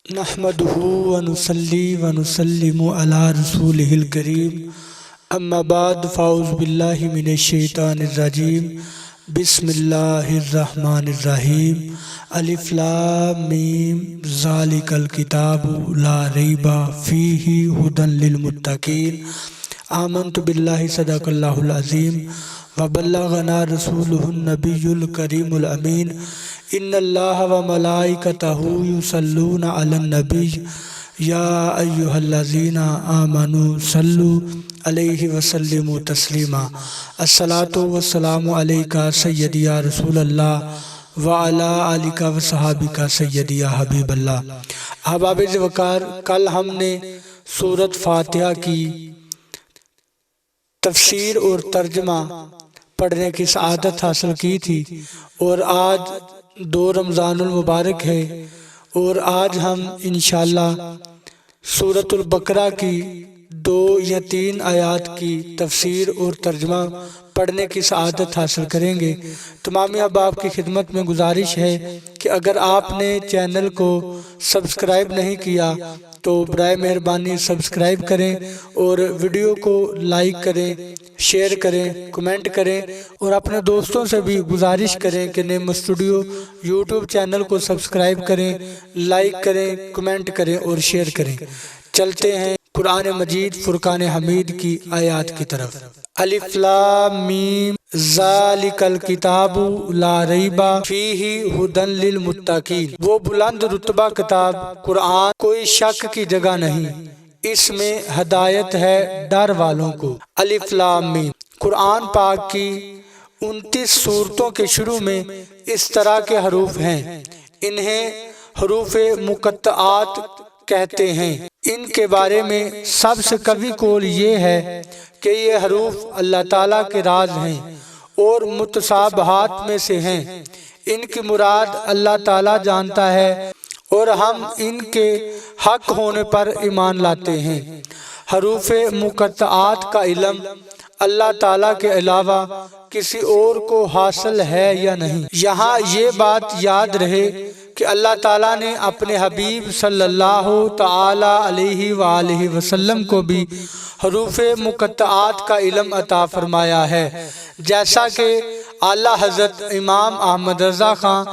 نحمده ونصلي ونسلم على رسوله الكريم اما بعد فاعوذ بالله من الشیطان الرجیم بسم اللہ الرحمن الرحیم الف لام میم ذالک الکتاب لا ریب فیہ ھدی للمتقین آمنت باللہ صدق اللہ العظیم وبلغنا رسولہ النبی الکریم الامین ان اللہ وملائکتہ یصلون علی النبی یا ایہا الذین آمنوا صلوا علیہ وسلموا تسلیما الصلاۃ والسلام علیکہ سیدی یا رسول اللہ وعلی آلک وصحابک سیدی یا حبیب اللہ۔ احباب وقار، کل ہم نے سورۃ فاتحہ کی تفسیر اور ترجمہ پڑھنے کی سعادت حاصل کی تھی، اور آج 2 رمضان المبارک ہے، اور آج ہم انشاءاللہ سورۃ البقرہ کی 2 یا 3 آیات کی تفسیر اور ترجمہ پڑھنے کی سعادت حاصل کریں گے۔ تمام احباب کی خدمت میں گزارش ہے کہ اگر آپ نے چینل کو سبسکرائب نہیں کیا تو برائے مہربانی سبسکرائب کریں، اور ویڈیو کو لائک کریں، شیئر کریں، کمنٹ کریں، اور اپنے دوستوں سے بھی گزارش کریں کہ نعیم اسٹوڈیو یوٹیوب چینل کو سبسکرائب کریں، لائک کریں، کمنٹ کریں اور شیئر کریں۔ چلتے ہیں قرآن مجید فرقان حمید کی آیات کی طرف۔ الف لام میم ذالک الکتاب لا ریب فیہ ھدی للمتقین۔ وہ بلند رتبہ کتاب قرآن کوئی شک کی جگہ نہیں، اس میں ہدایت ہے ڈر والوں کو۔ الف لام میم۔ قرآن پاک کی 29 سورتوں کے شروع میں اس طرح کے حروف ہیں، انہیں حروف مقطعات کہتے ہیں۔ ان کے بارے میں سب سے قوی قول یہ ہے کہ یہ حروف اللہ تعالیٰ کے راز ہیں اور متشابہات میں سے ہیں۔ ان کی مراد اللہ تعالیٰ جانتا ہے اور ہم ان کے حق ہونے پر ایمان لاتے ہیں۔ حروف مقطعات کا علم اللہ تعالیٰ کے علاوہ کسی اور کو حاصل ہے یا نہیں۔ یہاں یہ بات یاد رہے کہ اللہ تعالیٰ نے اپنے حبیب صلی اللہ تعالی علیہ وآلہ وسلم کو بھی حروف مقطعات کا علم عطا فرمایا ہے، جیسا کہ اعلیٰ حضرت امام احمد رضا خان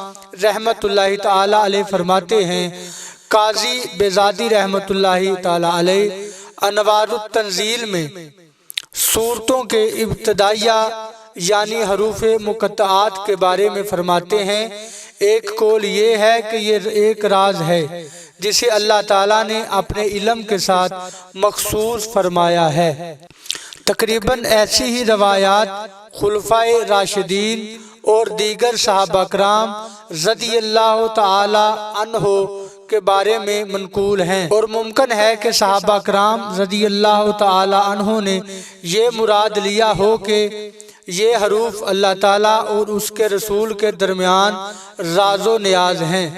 رحمت اللہ تعالی علیہ فرماتے ہیں۔ قاضی بیزادی رحمت اللہ تعالی علیہ انوار التنزیل میں سورتوں کے ابتدائیہ یعنی حروف مقطعات کے بارے میں فرماتے ہیں، ایک قول یہ ہے کہ یہ ایک راز ہے جسے اللہ تعالیٰ نے اپنے علم کے ساتھ مخصوص فرمایا ہے۔ تقریباً ایسی ہی روایات خلفائے راشدین اور دیگر صحابہ کرام رضی اللہ تعالی عنہ کے بارے میں منقول ہیں، اور ممکن ہے کہ صحابہ کرام رضی اللہ تعالی عنہ نے یہ مراد لیا ہو کہ یہ حروف اللہ تعالیٰ اور اس کے رسول کے درمیان راز و نیاز ہیں،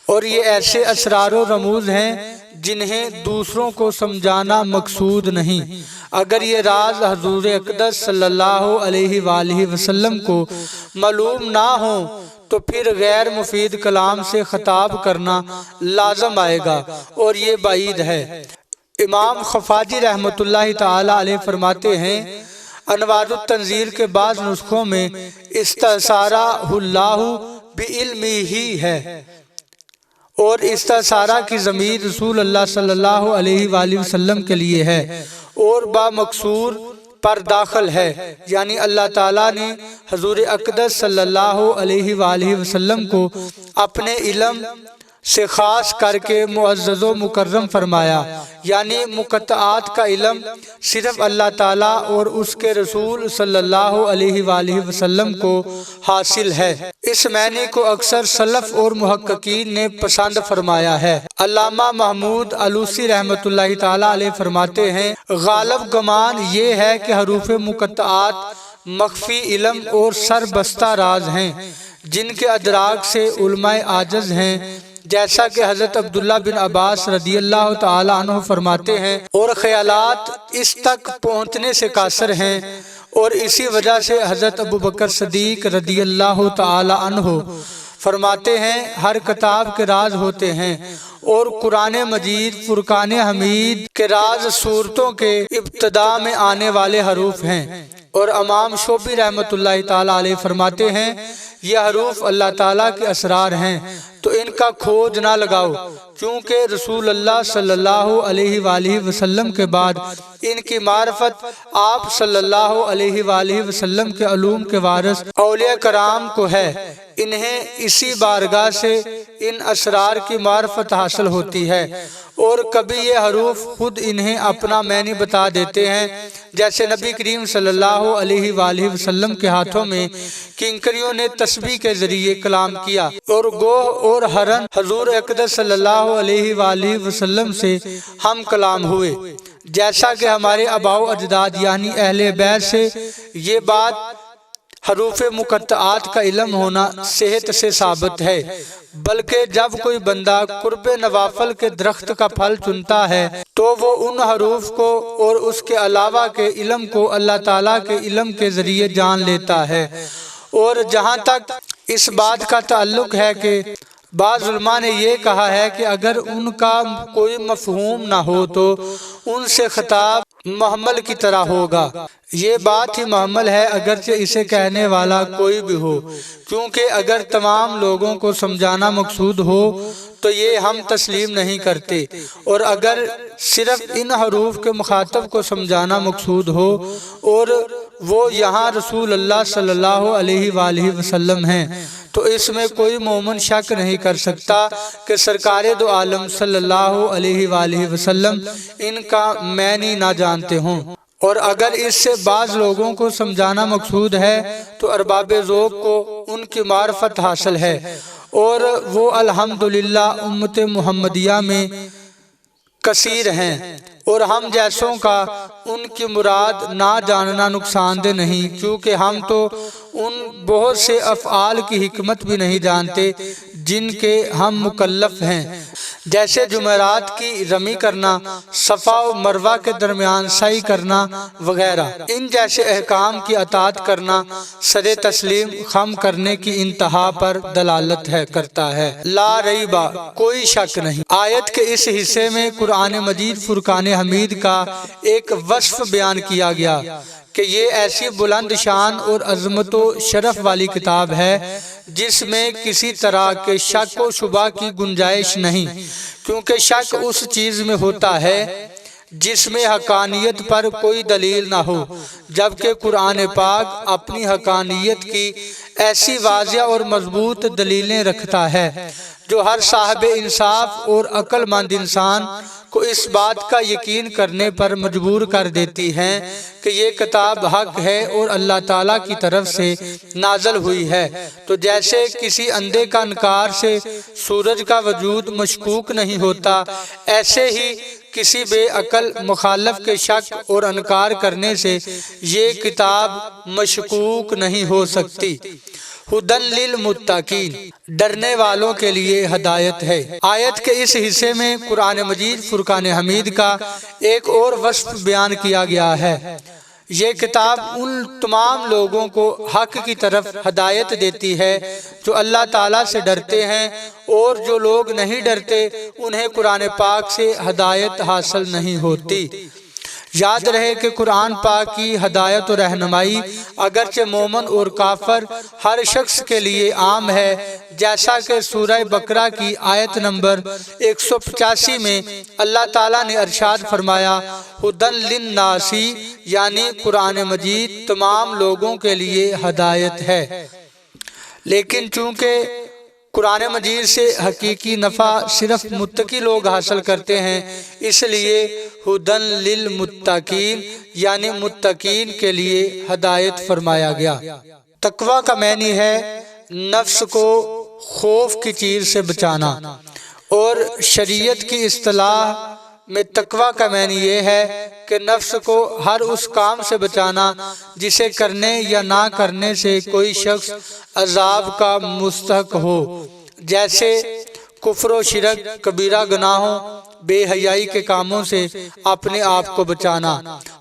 اور یہ ایسے اسرار و رموز ہیں جنہیں دوسروں کو سمجھانا مقصود نہیں۔ اگر یہ راز حضور اقدس صلی اللہ علیہ وآلہ وسلم کو معلوم نہ ہو تو پھر غیر مفید کلام سے خطاب کرنا لازم آئے گا، اور یہ بعید ہے۔ امام خفاجی رحمت اللہ تعالی علیہ فرماتے ہیں، انوار التنزیل کے بعض نسخوں میں استعصارہ اللہ بعلمہ ہی ہے، اور استعصارہ کی ضمیر رسول اللہ صلی اللہ علیہ وآلہ وسلم کے لیے ہے اور با مقصور پر داخل ہے، یعنی اللہ تعالیٰ نے حضور اقدس صلی اللہ علیہ وآلہ وسلم کو اپنے علم سے خاص کر کے معزز و مکرم فرمایا، یعنی مقطعات کا علم صرف اللہ تعالیٰ اور اس کے رسول صلی اللہ علیہ وآلہ وسلم کو حاصل ہے۔ اس معنی کو اکثر سلف اور محققین نے پسند فرمایا ہے۔ علامہ محمود علوسی رحمت اللہ تعالیٰ علیہ فرماتے ہیں، غالب گمان یہ ہے کہ حروف مقطعات مخفی علم اور سربستہ راز ہیں جن کے ادراک سے علماء عاجز ہیں، جیسا کہ حضرت عبداللہ بن عباس رضی اللہ تعالی عنہ فرماتے ہیں، اور خیالات اس تک پہنچنے سے قاصر ہیں، اور اسی وجہ سے حضرت ابوبکر صدیق رضی اللہ تعالی عنہ فرماتے ہیں ہر کتاب کے راز ہوتے ہیں اور قرآن مجید فرقان حمید کے راز صورتوں کے ابتدا میں آنے والے حروف ہیں۔ اور امام شوبی رحمۃ اللہ تعالیٰ علیہ فرماتے ہیں یہ حروف اللہ تعالیٰ کے اسرار ہیں تو ان کا کھوج نہ لگاؤ، کیونکہ رسول اللہ صلی اللہ علیہ وآلہ وسلم کے بعد ان کی معرفت آپ صلی اللہ علیہ وآلہ وسلم کے علوم کے وارث اولیاء کرام کو ہے۔ انہیں اسی بارگاہ سے ان اسرار کی معرفت حاصل ہوتی ہے، اور کبھی یہ حروف خود انہیں اپنا معنی بتا دیتے ہیں، جیسے نبی کریم صلی اللہ علیہ وآلہ وسلم کے ہاتھوں میں کنکریوں نے تسبیح کے ذریعے کلام کیا، اور گوہ اور ہرن حضور اقدس صلی اللہ علیہ وآلہ وسلم سے ہم کلام ہوئے، جیسا کہ ہمارے آباء و اجداد یعنی اہل بیت سے یہ بات حروف مقطعات کا علم ہونا صحت سے ثابت ہے۔ بلکہ جب کوئی بندہ قرب نوافل کے درخت کا پھل چنتا ہے تو وہ ان حروف کو اور اس کے علاوہ کے علم کو اللہ تعالیٰ کے علم کے ذریعے جان لیتا ہے۔ اور جہاں تک اس بات کا تعلق ہے کہ بعض علماء نے یہ کہا ہے کہ اگر ان کا کوئی مفہوم نہ ہو تو ان سے خطاب محمل کی طرح ہوگا، یہ بات ہی محمل ہے اگرچہ اسے کہنے والا کوئی بھی ہو، کیونکہ اگر تمام لوگوں کو سمجھانا مقصود ہو تو یہ ہم تسلیم نہیں کرتے، اور اگر صرف ان حروف کے مخاطب کو سمجھانا مقصود ہو اور وہ یہاں رسول اللہ صلی اللہ علیہ وآلہ وسلم ہیں تو اس میں کوئی مومن شک نہیں کر سکتا کہ سرکار دو عالم صلی اللہ علیہ وآلہ وسلم ان کا معنی نہ جانتے ہوں۔ اور اگر اس سے بعض لوگوں کو سمجھانا مقصود ہے تو ارباب ذوق کو ان کی معرفت حاصل ہے، اور وہ الحمدللہ امت محمدیہ میں کثیر ہیں، اور ہم جیسوں کا ان کی مراد نہ جاننا نقصان دہ نہیں، کیونکہ ہم تو ان بہت سے افعال کی حکمت بھی نہیں جانتے جن کے ہم مکلف ہیں، جیسے جمعرات کی رمی کرنا، صفا و مروہ کے درمیان سعی کرنا وغیرہ۔ ان جیسے احکام کی اطاعت کرنا سر تسلیم خم کرنے کی انتہا پر دلالت کرتا ہے۔ لا ریبہ، کوئی شک نہیں۔ آیت کے اس حصے میں قرآن مجید فرقان حمید کا ایک وصف بیان کیا گیا کہ یہ ایسی بلند شان اور عظمت و شرف والی کتاب ہے جس میں کسی طرح کے شک و شبہ کی گنجائش نہیں، کیونکہ شک اس چیز میں ہوتا ہے جس میں حقانیت پر کوئی دلیل نہ ہو، جبکہ قرآن پاک اپنی حقانیت کی ایسی واضح اور مضبوط دلیلیں رکھتا ہے جو ہر صاحب انصاف اور عقل مند انسان کو اس بات کا یقین کرنے پر مجبور کر دیتی ہیں کہ یہ کتاب حق ہے اور اللہ تعالیٰ کی طرف سے نازل ہوئی ہے۔ تو جیسے کسی اندھے کا انکار سے سورج کا وجود مشکوک نہیں ہوتا، ایسے ہی کسی بے عقل مخالف کے شک اور انکار کرنے سے یہ کتاب مشکوک نہیں ہو سکتی۔ ہدی للمتقین، ڈرنے والوں کے لیے ہدایت ہے۔ آیت کے اس حصے میں قرآن مجید فرقان حمید کا ایک اور وصف بیان کیا گیا ہے۔ یہ کتاب ان تمام لوگوں کو حق کی طرف ہدایت دیتی ہے جو اللہ تعالیٰ سے ڈرتے ہیں، اور جو لوگ نہیں ڈرتے انہیں قرآن پاک سے ہدایت حاصل نہیں ہوتی۔ یاد رہے کہ قرآن پاک کی ہدایت و رہنمائی اگرچہ مومن اور کافر ہر شخص کے لیے عام ہے، جیسا کہ سورہ بقرہ کی آیت نمبر 185 میں اللہ تعالیٰ نے ارشاد فرمایا ہدی للناس، یعنی قرآن مجید تمام لوگوں کے لیے ہدایت ہے۔ لیکن چونکہ قرآن مجید سے حقیقی نفع صرف متقی لوگ حاصل کرتے ہیں، اس لیے ہدی للمتقین یعنی متقین کے لیے ہدایت فرمایا گیا۔ تقویٰ کا معنی ہے نفس کو خوف کی چیز سے بچانا، اور شریعت کی اصطلاح میں تقویٰ کا معنی یہ ہے کہ نفس کو ہر اس کام سے بچانا جسے کرنے یا نہ کرنے سے کوئی شخص عذاب کا مستحق ہو، جیسے کفر و شرک، کبیرہ گناہوں بے حیائی کے کاموں سے اپنے آپ کو بچانا،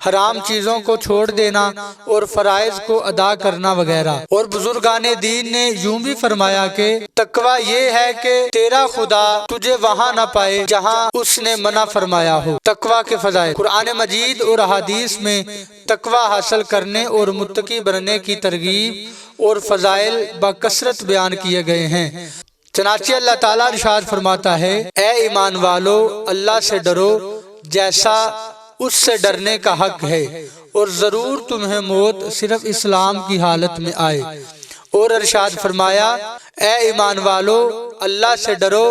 حرام چیزوں کو چھوڑ دینا اور فرائض کو ادا کرنا وغیرہ۔ اور بزرگان دین نے یوں بھی فرمایا کہ تقوی یہ ہے کہ تیرا خدا تجھے وہاں نہ پائے جہاں اس نے منع فرمایا ہو۔ تقوی کے فضائل، قرآن مجید اور احادیث میں تقوی حاصل کرنے اور متقی بننے کی ترغیب اور فضائل بکثرت بیان کیے گئے ہیں۔ چنانچہ اللہ تعالیٰ ارشاد فرماتا ہے، اے ایمان والو اللہ سے ڈرو جیسا اس سے ڈرنے کا حق ہے، اور ضرور تمہیں موت صرف اسلام کی حالت میں آئے۔ اور ارشاد فرمایا، اے ایمان والو اللہ سے ڈرو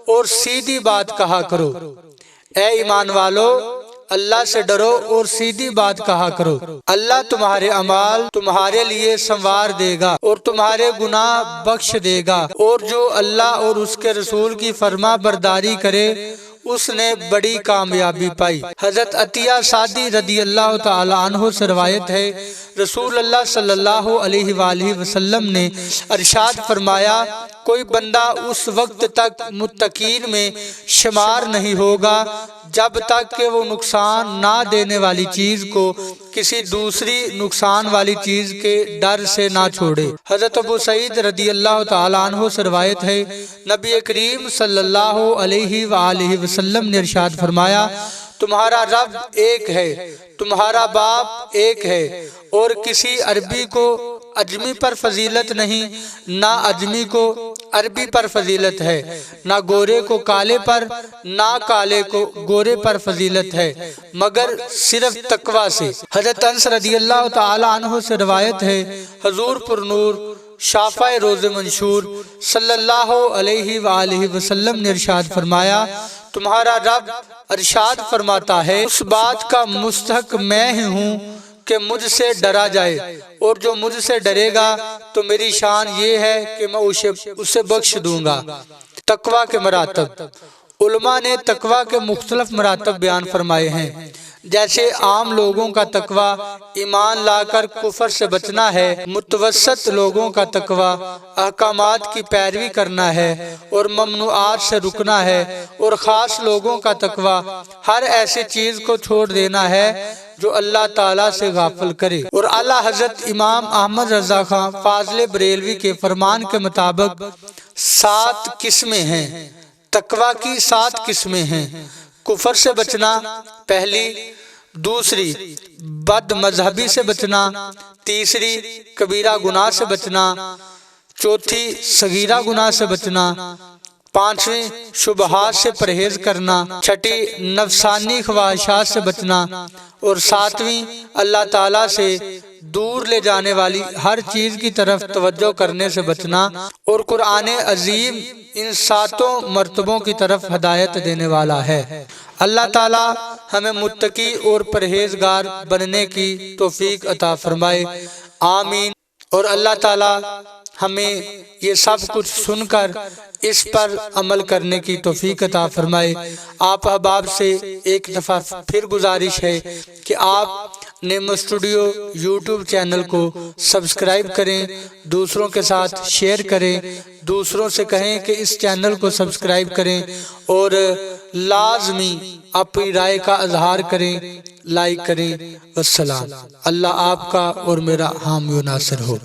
اور سیدھی بات کہا کرو۔ اے ایمان والو اللہ سے ڈرو اور سیدھی بات کہا کرو، اللہ تمہارے اعمال تمہارے لیے سنوار دے گا اور تمہارے گناہ بخش دے گا، اور جو اللہ اور اس کے رسول کی فرما برداری کرے اس نے بڑی کامیابی پائی۔ حضرت عطیہ سعدی رضی اللہ تعالی عنہ سے روایت ہے، رسول اللہ صلی اللہ علیہ وآلہ وسلم نے ارشاد فرمایا، کوئی بندہ اس وقت تک متقین میں شمار نہیں ہوگا جب تک کہ وہ نقصان نہ دینے والی چیز کو کسی دوسری نقصان والی چیز کے ڈر سے نہ چھوڑے۔ حضرت ابو سعید رضی اللہ تعالی عنہ سے روایت ہے، نبی کریم صلی اللہ علیہ وآلہ وسلم نے ارشاد فرمایا، تمہارا رب ایک ہے، تمہارا باپ ایک ہے، اور کسی عربی کو اجمی پر فضیلت نہیں، نہ اجمی کو عربی پر فضیلت ہے، نہ گورے کو کالے پر، نہ کالے کو گورے پر فضیلت ہے، مگر صرف تقوی سے۔ حضرت انس رضی اللہ تعالی عنہ سے روایت ہے، حضور پر نور شافع روز منشور صلی اللہ علیہ وآلہ وسلم نے ارشاد فرمایا، تمہارا رب ارشاد فرماتا ہے، اس بات کا مستحق میں ہی ہوں کہ مجھ سے ڈرا جائے، اور جو مجھ سے ڈرے گا تو میری شان یہ ہے کہ میں اسے بخش دوں گا۔ تقوی کے مراتب، علماء نے تقوی کے مختلف مراتب بیان فرمائے ہیں، جیسے عام لوگوں کا تقوی ایمان لا کر کفر سے بچنا ہے، متوسط لوگوں کا تقوی احکامات کی پیروی کرنا ہے اور ممنوعات سے رکنا ہے، اور خاص لوگوں کا تقوی ہر ایسی چیز کو چھوڑ دینا ہے جو اللہ تعالیٰ سے غافل کرے۔ اور اعلیٰ حضرت امام احمد رضا خان فاضل بریلوی کے فرمان کے مطابق 7 قسمیں ہیں۔ تقوی کی 7 قسمیں ہیں۔ کفر سے بچنا پہلی، دوسری بد مذہبی سے بچنا، تیسری کبیرہ گناہ سے بچنا، چوتھی صغیرہ گناہ سے بچنا، پانچویں شبہات سے پرہیز کرنا، چھٹی نفسانی خواہشات سے بچنا، اور ساتویں اللہ تعالیٰ سے دور لے جانے والی ہر چیز کی طرف توجہ کرنے سے بچنا۔ اور قرآن عظیم ان 7 مرتبوں کی طرف ہدایت دینے والا ہے۔ اللہ تعالیٰ ہمیں متقی اور پرہیزگار بننے کی توفیق عطا فرمائے، آمین۔ اور اللہ تعالیٰ ہمیں یہ سب کچھ سن کر اس پر عمل کرنے کی توفیق عطا فرمائے۔ آپ احباب سے ایک دفعہ پھر گزارش ہے کہ آپ نیمو اسٹوڈیو یوٹیوب چینل کو سبسکرائب کریں، دوسروں کے ساتھ شیئر کریں، دوسروں سے کہیں کہ اس چینل کو سبسکرائب کریں، اور لازمی اپنی رائے کا اظہار کریں، لائک کریں۔ والسلام۔ اللہ آپ کا اور میرا حامی و ناصر ہو۔